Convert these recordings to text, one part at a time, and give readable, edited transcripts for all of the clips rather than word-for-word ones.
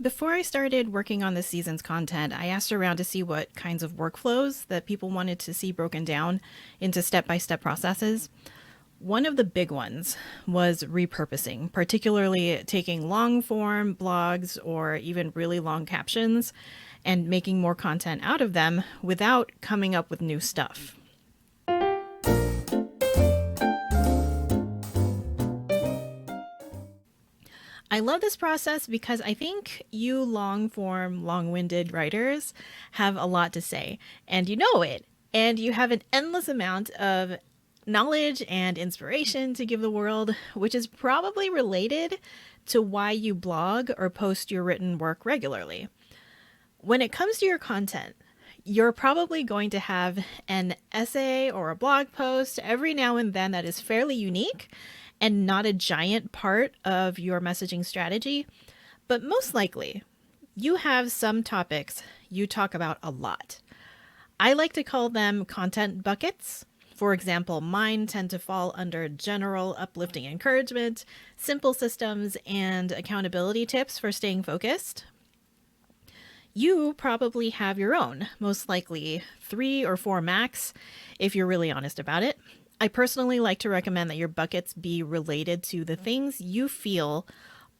Before I started working on this season's content, I asked around to see what kinds of workflows that people wanted to see broken down into step-by-step processes. One of the big ones was repurposing, particularly taking long form blogs or even really long captions and making more content out of them without coming up with new stuff. I love this process because I think you long form, long winded writers have a lot to say, and you know it. And you have an endless amount of knowledge and inspiration to give the world, which is probably related to why you blog or post your written work regularly. When it comes to your content, you're probably going to have an essay or a blog post every now and then that is fairly unique and not a giant part of your messaging strategy. But most likely, you have some topics you talk about a lot. I like to call them content buckets. For example, mine tend to fall under general uplifting encouragement, simple systems, and accountability tips for staying focused. You probably have your own, most likely 3 or 4 max, if you're really honest about it. I personally like to recommend that your buckets be related to the things you feel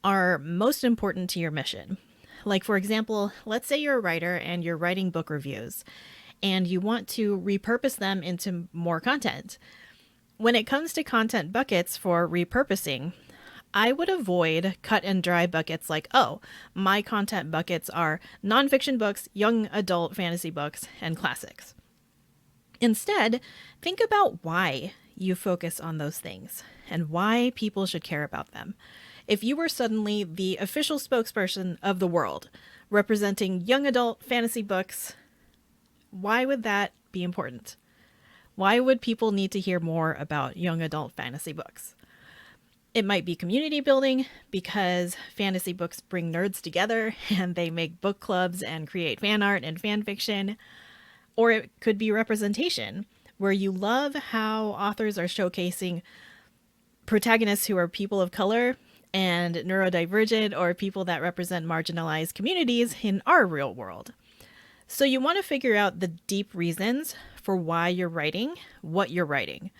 are most important to your mission. Like, for example, let's say you're a writer and you're writing book reviews and you want to repurpose them into more content. When it comes to content buckets for repurposing, I would avoid cut and dry buckets like, oh, my content buckets are nonfiction books, young adult fantasy books, and classics. Instead, think about why you focus on those things and why people should care about them. If you were suddenly the official spokesperson of the world, representing young adult fantasy books, why would that be important? Why would people need to hear more about young adult fantasy books? It might be community building because fantasy books bring nerds together and they make book clubs and create fan art and fan fiction. Or it could be representation, where you love how authors are showcasing protagonists who are people of color and neurodivergent or people that represent marginalized communities in our real world. So you want to figure out the deep reasons for why you're writing what you're writing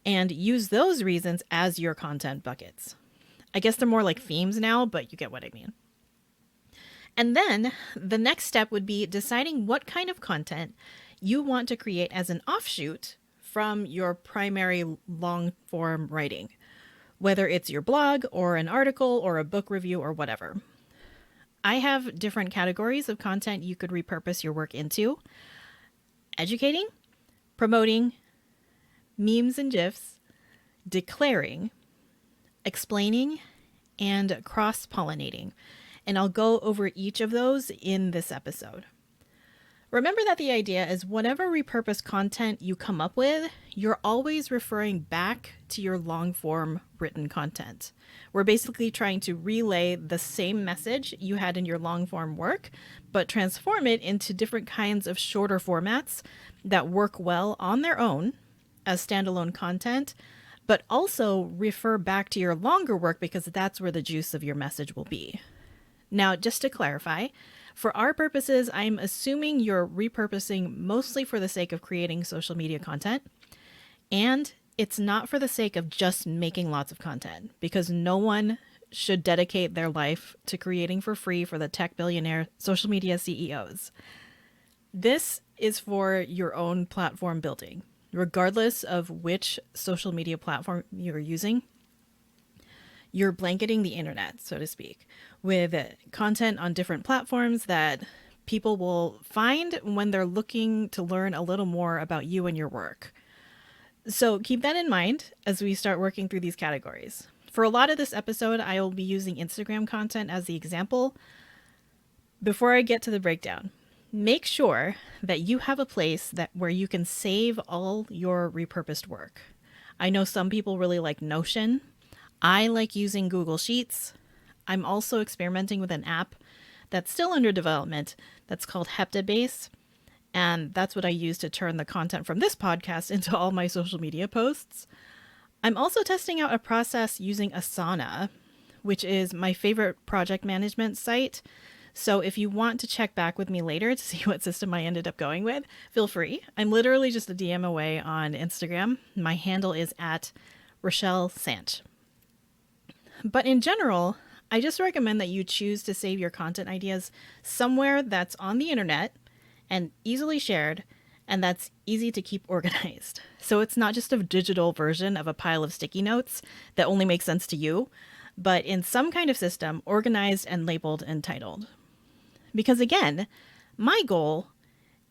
and use those reasons as your content buckets. I guess they're more like themes now, but you get what I mean. And then the next step would be deciding what kind of content you want to create as an offshoot from your primary long form writing, whether it's your blog or an article or a book review or whatever. I have different categories of content you could repurpose your work into: educating, promoting, memes and GIFs, declaring, explaining, and cross-pollinating. And I'll go over each of those in this episode. Remember that the idea is whatever repurposed content you come up with, you're always referring back to your long form written content. We're basically trying to relay the same message you had in your long form work, but transform it into different kinds of shorter formats that work well on their own as standalone content, but also refer back to your longer work because that's where the juice of your message will be. Now, just to clarify, for our purposes, I'm assuming you're repurposing mostly for the sake of creating social media content, and it's not for the sake of just making lots of content, because no one should dedicate their life to creating for free for the tech billionaire social media CEOs. This is for your own platform building, regardless of which social media platform you're using. You're blanketing the internet, so to speak, with content on different platforms that people will find when they're looking to learn a little more about you and your work. So keep that in mind as we start working through these categories. For a lot of this episode, I will be using Instagram content as the example. Before I get to the breakdown, make sure that you have a place where you can save all your repurposed work. I know some people really like Notion. I like using Google Sheets. I'm also experimenting with an app that's still under development that's called Heptabase. And that's what I use to turn the content from this podcast into all my social media posts. I'm also testing out a process using Asana, which is my favorite project management site. So if you want to check back with me later to see what system I ended up going with, feel free. I'm literally just a DM away on Instagram. My handle is at Rochelle Sant. But in general, I just recommend that you choose to save your content ideas somewhere that's on the internet and easily shared, and that's easy to keep organized. So it's not just a digital version of a pile of sticky notes that only makes sense to you, but in some kind of system organized and labeled and titled. Because again, my goal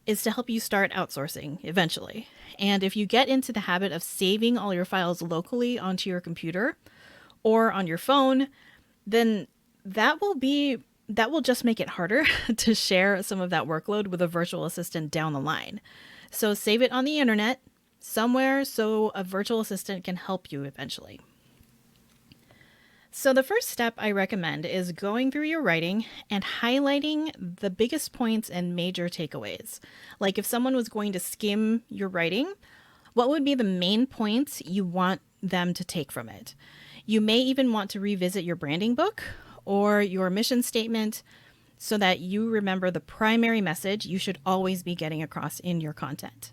is to help you start outsourcing eventually. And if you get into the habit of saving all your files locally onto your computer or on your phone, then that will just make it harder to share some of that workload with a virtual assistant down the line. So save it on the internet somewhere so a virtual assistant can help you eventually. So the first step I recommend is going through your writing and highlighting the biggest points and major takeaways. Like if someone was going to skim your writing, what would be the main points you want them to take from it? You may even want to revisit your branding book or your mission statement so that you remember the primary message you should always be getting across in your content.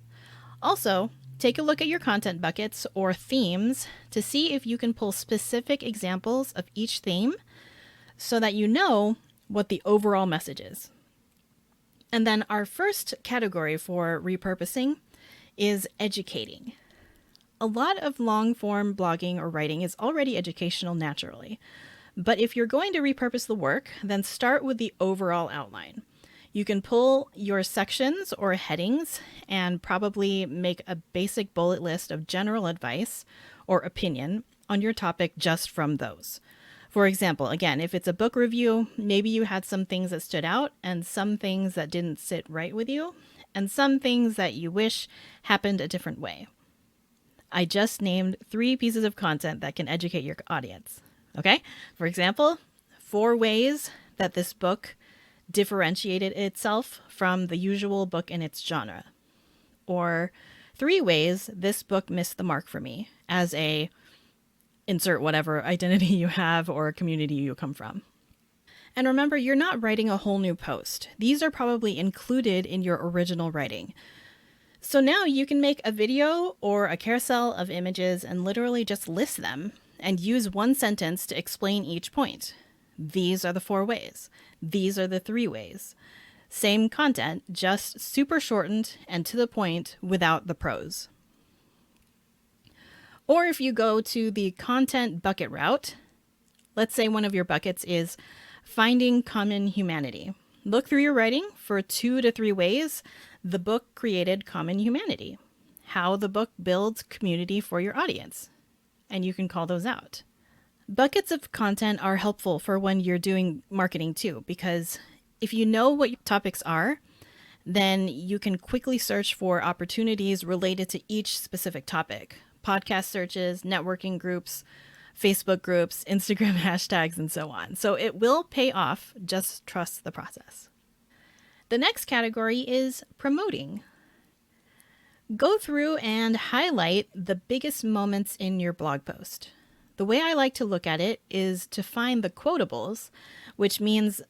Also, take a look at your content buckets or themes to see if you can pull specific examples of each theme so that you know what the overall message is. And then our first category for repurposing is educating. A lot of long-form blogging or writing is already educational naturally. But if you're going to repurpose the work, then start with the overall outline. You can pull your sections or headings and probably make a basic bullet list of general advice or opinion on your topic just from those. For example, again, if it's a book review, maybe you had some things that stood out and some things that didn't sit right with you, and some things that you wish happened a different way. I just named 3 pieces of content that can educate your audience. Okay? For example, 4 ways that this book differentiated itself from the usual book in its genre. Or 3 ways this book missed the mark for me as a insert whatever identity you have or community you come from. And remember, you're not writing a whole new post. These are probably included in your original writing. So now you can make a video or a carousel of images and literally just list them and use one sentence to explain each point. These are the 4 ways. These are the 3 ways. Same content, just super shortened and to the point without the prose. Or if you go to the content bucket route, let's say one of your buckets is finding common humanity. Look through your writing for 2 to 3 ways the book created common humanity, how the book builds community for your audience, and you can call those out. Buckets of content are helpful for when you're doing marketing too, because if you know what your topics are, then you can quickly search for opportunities related to each specific topic. Podcast searches, networking groups, Facebook groups, Instagram hashtags, and so on. So it will pay off. Just trust the process. The next category is promoting. Go through and highlight the biggest moments in your blog post. The way I like to look at it is to find the quotables, which means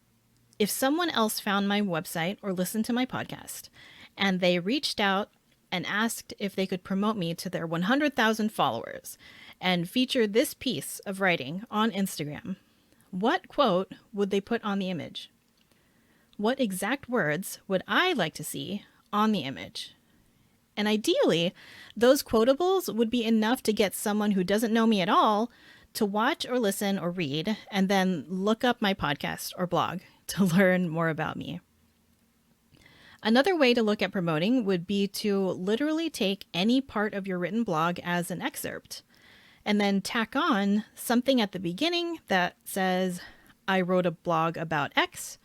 if someone else found my website or listened to my podcast and they reached out and asked if they could promote me to their 100,000 followers and feature this piece of writing on Instagram, what quote would they put on the image? What exact words would I like to see on the image? And ideally, those quotables would be enough to get someone who doesn't know me at all to watch or listen or read and then look up my podcast or blog to learn more about me. Another way to look at promoting would be to literally take any part of your written blog as an excerpt and then tack on something at the beginning that says, I wrote a blog about X,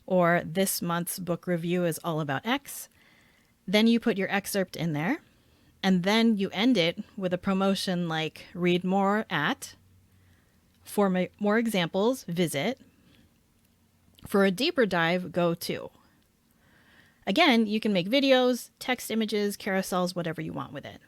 or this month's book review is all about X. Then you put your excerpt in there, and then you end it with a promotion like read more at, for more examples, visit, for a deeper dive, go to. Again, you can make videos, text images, carousels, whatever you want with it.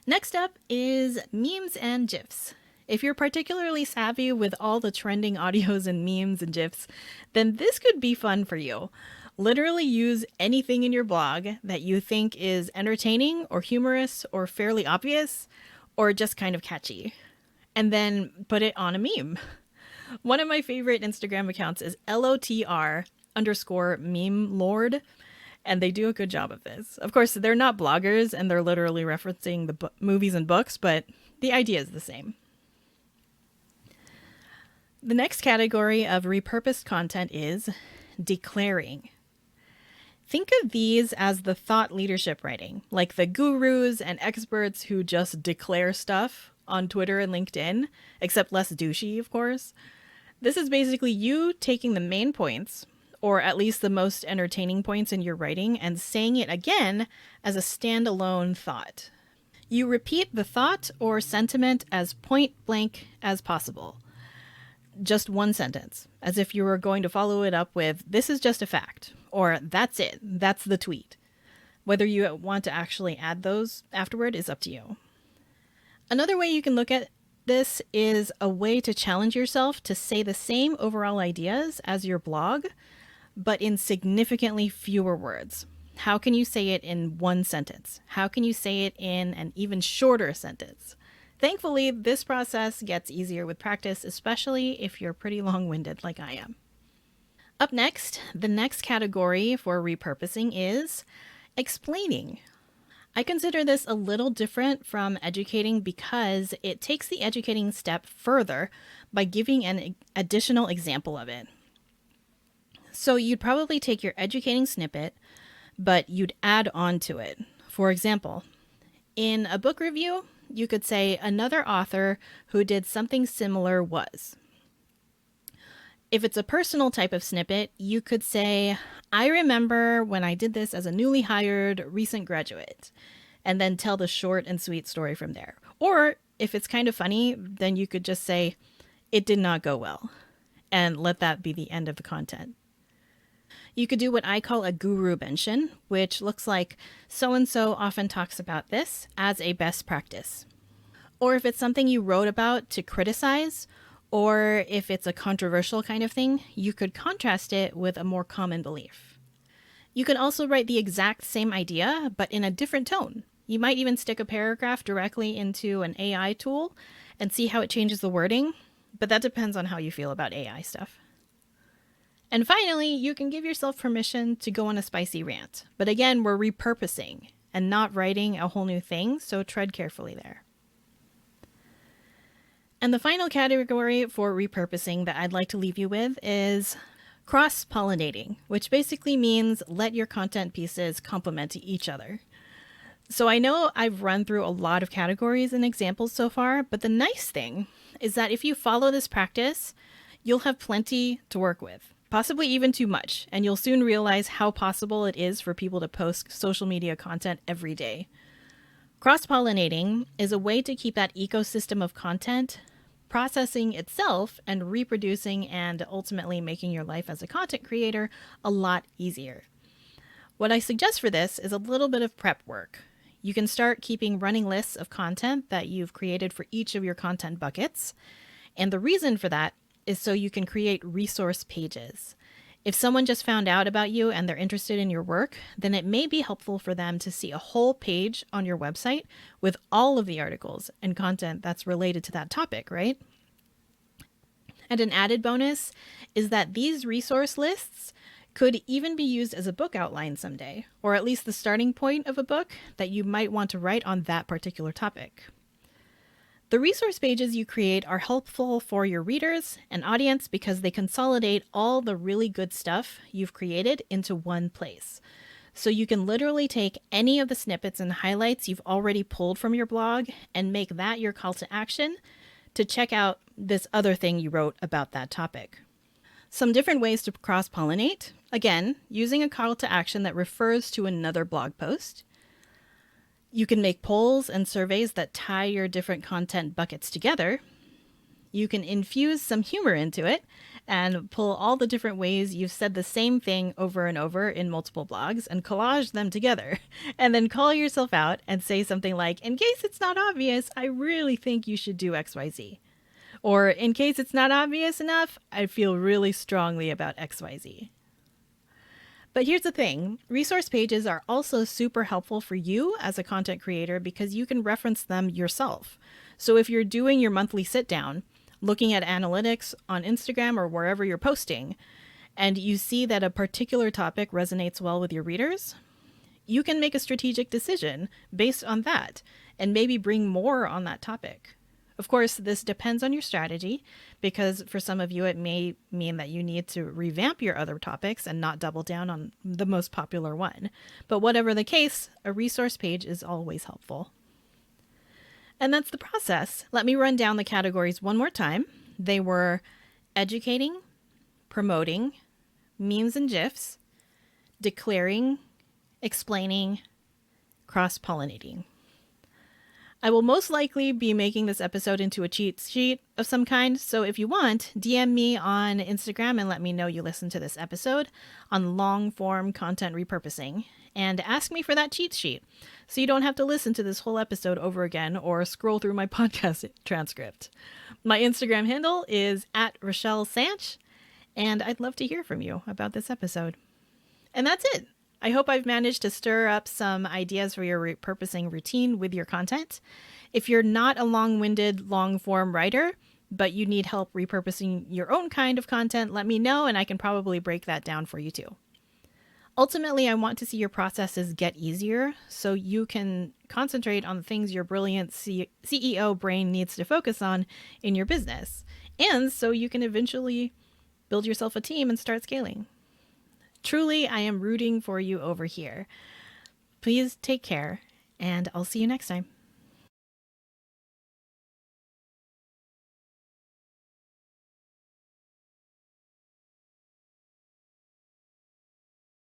Next up is memes and GIFs. If you're particularly savvy with all the trending audios and memes and GIFs, then this could be fun for you. Literally use anything in your blog that you think is entertaining or humorous or fairly obvious or just kind of catchy, and then put it on a meme. One of my favorite Instagram accounts is LOTR underscore meme lord, and they do a good job of this. Of course, they're not bloggers and they're literally referencing the movies and books, but the idea is the same. The next category of repurposed content is declaring. Think of these as the thought leadership writing, like the gurus and experts who just declare stuff on Twitter and LinkedIn, except less douchey, of course. This is basically you taking the main points, or at least the most entertaining points in your writing, and saying it again as a standalone thought. You repeat the thought or sentiment as point blank as possible. Just one sentence, as if you were going to follow it up with, "This is just a fact," or "That's it, that's the tweet." Whether you want to actually add those afterward is up to you. Another way you can look at this is a way to challenge yourself to say the same overall ideas as your blog, but in significantly fewer words. How can you say it in one sentence? How can you say it in an even shorter sentence? Thankfully, this process gets easier with practice, especially if you're pretty long-winded like I am. Up next, the next category for repurposing is explaining. I consider this a little different from educating because it takes the educating step further by giving an additional example of it. So you'd probably take your educating snippet, but you'd add on to it. For example, in a book review, you could say another author who did something similar was. If it's a personal type of snippet, you could say, "I remember when I did this as a newly hired recent graduate," and then tell the short and sweet story from there. Or if it's kind of funny, then you could just say, "It did not go well," and let that be the end of the content. You could do what I call a guru mention, which looks like so-and-so often talks about this as a best practice. Or if it's something you wrote about to criticize, or if it's a controversial kind of thing, you could contrast it with a more common belief. You could also write the exact same idea, but in a different tone. You might even stick a paragraph directly into an AI tool and see how it changes the wording, but that depends on how you feel about AI stuff. And finally, you can give yourself permission to go on a spicy rant. But again, we're repurposing and not writing a whole new thing, so tread carefully there. And the final category for repurposing that I'd like to leave you with is cross-pollinating, which basically means let your content pieces complement each other. So I know I've run through a lot of categories and examples so far, but the nice thing is that if you follow this practice, you'll have plenty to work with. Possibly even too much, and you'll soon realize how possible it is for people to post social media content every day. Cross-pollinating is a way to keep that ecosystem of content processing itself and reproducing and ultimately making your life as a content creator a lot easier. What I suggest for this is a little bit of prep work. You can start keeping running lists of content that you've created for each of your content buckets, and the reason for that is so you can create resource pages. If someone just found out about you and they're interested in your work, then it may be helpful for them to see a whole page on your website with all of the articles and content that's related to that topic, right? And an added bonus is that these resource lists could even be used as a book outline someday, or at least the starting point of a book that you might want to write on that particular topic. The resource pages you create are helpful for your readers and audience because they consolidate all the really good stuff you've created into one place. So you can literally take any of the snippets and highlights you've already pulled from your blog and make that your call to action to check out this other thing you wrote about that topic. Some different ways to cross-pollinate. Again, using a call to action that refers to another blog post. You can make polls and surveys that tie your different content buckets together. You can infuse some humor into it and pull all the different ways you've said the same thing over and over in multiple blogs and collage them together. And then call yourself out and say something like, "In case it's not obvious, I really think you should do XYZ." Or in case it's not obvious enough, I feel really strongly about XYZ. But here's the thing, resource pages are also super helpful for you as a content creator because you can reference them yourself. So if you're doing your monthly sit down, looking at analytics on Instagram or wherever you're posting, and you see that a particular topic resonates well with your readers, you can make a strategic decision based on that and maybe bring more on that topic. Of course, this depends on your strategy because for some of you, it may mean that you need to revamp your other topics and not double down on the most popular one. But whatever the case, a resource page is always helpful. And that's the process. Let me run down the categories one more time. They were educating, promoting, memes and GIFs, declaring, explaining, cross-pollinating. I will most likely be making this episode into a cheat sheet of some kind, so if you want, DM me on Instagram and let me know you listened to this episode on long-form content repurposing, and ask me for that cheat sheet so you don't have to listen to this whole episode over again or scroll through my podcast transcript. My Instagram handle is @RochelleSanch, and I'd love to hear from you about this episode. And that's it. I hope I've managed to stir up some ideas for your repurposing routine with your content. If you're not a long-winded, long-form writer, but you need help repurposing your own kind of content, let me know and I can probably break that down for you too. Ultimately, I want to see your processes get easier so you can concentrate on the things your brilliant CEO brain needs to focus on in your business, and so you can eventually build yourself a team and start scaling. Truly, I am rooting for you over here. Please take care, and I'll see you next time.